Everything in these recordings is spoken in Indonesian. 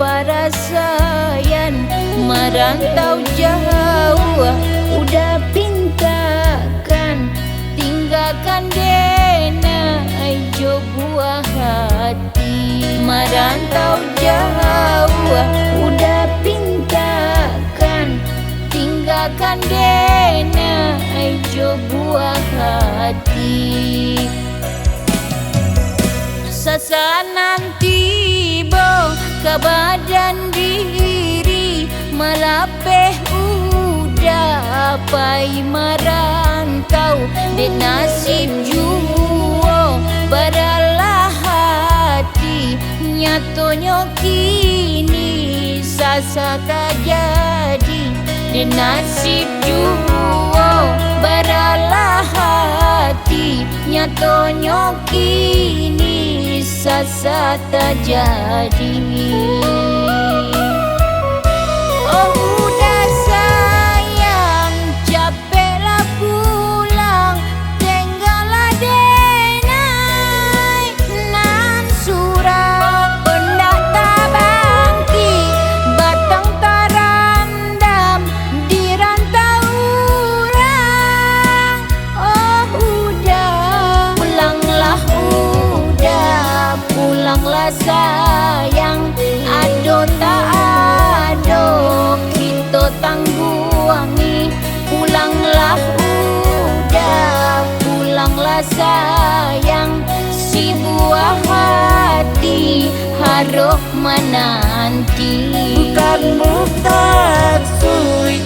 para sayang merantau jauh, udah pintakan tinggalkan dena jo buah hati. Merantau jauh, udah pintakan tinggalkan dena jo buah hati. Sasanan tiba ke badan diri, melapeh udah pai merantau di nasib juo beralah hati. Nyatonya kini sasa tak jadi di nasib juo beralah hati. Nyatonya kini sasa tak jadi. Oh udah sayang, capeklah pulang, tinggallah denai nan surat pendak tabangki, batang tarandam di rantau orang. Oh udah pulanglah, udah pulanglah sayang, ado tak ado kita tangguangi. Pulanglah udah pulanglah sayang, si buah hati harap menanti. Bukan bukan sulit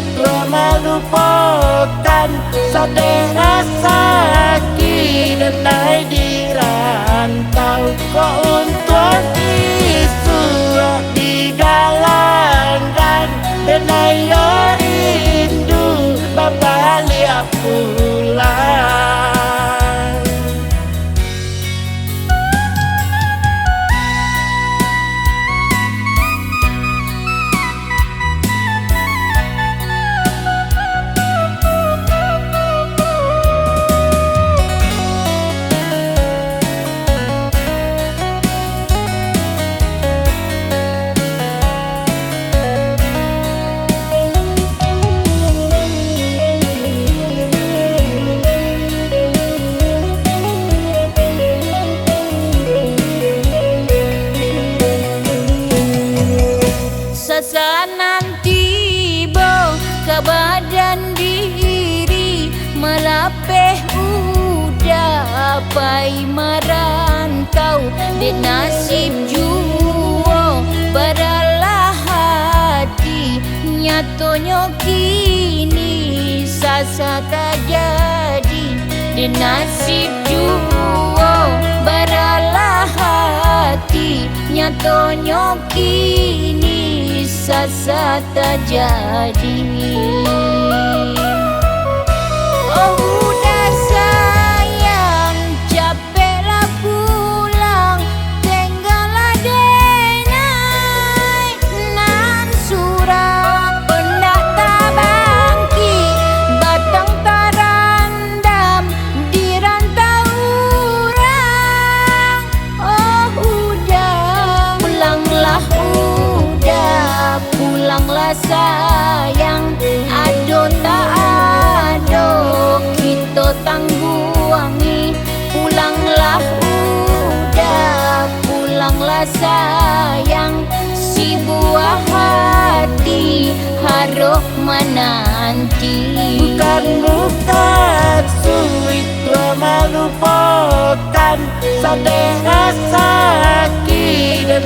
melupakan saudara sakit dan di rantau. Kau untuk disuruh digalangkan dan ayo rindu babalik pulang. Sasanan tiba ke badan diri, melapeh udah pai merantau di nasib juo beralah hati. Nyatonya kini sasa tak jadi di nasib juo beralah hati. Nyatonya kini sasa tak jadi. Oh udah sayang, capeklah pulang, tinggallah denai nan surat pendak tabangki, batang tarandam di rantau orang. Oh udah pulanglah, udah pulanglah sayang, ado tak ado kita tangguangi. Pulanglah udah pulanglah sayang, si buah hati harap menanti. Bukan bukan sulit melupakan saudara sakit dan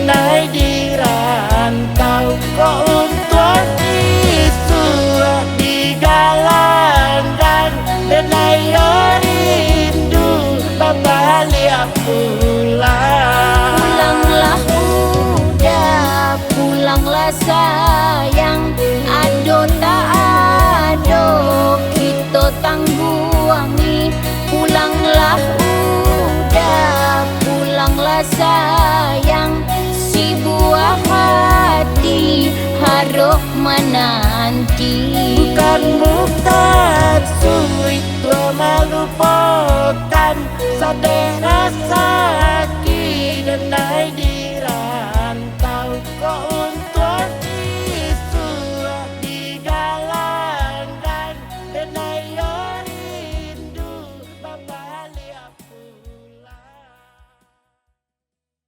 di rantau. Kau untuk disuruh digalangkan dan ayo rindu babalik pulang. Pulanglah udah pulanglah sayang, ado tak ado kita tangguangi. Pulanglah udah pulanglah sayang, si buah hati harap menanti.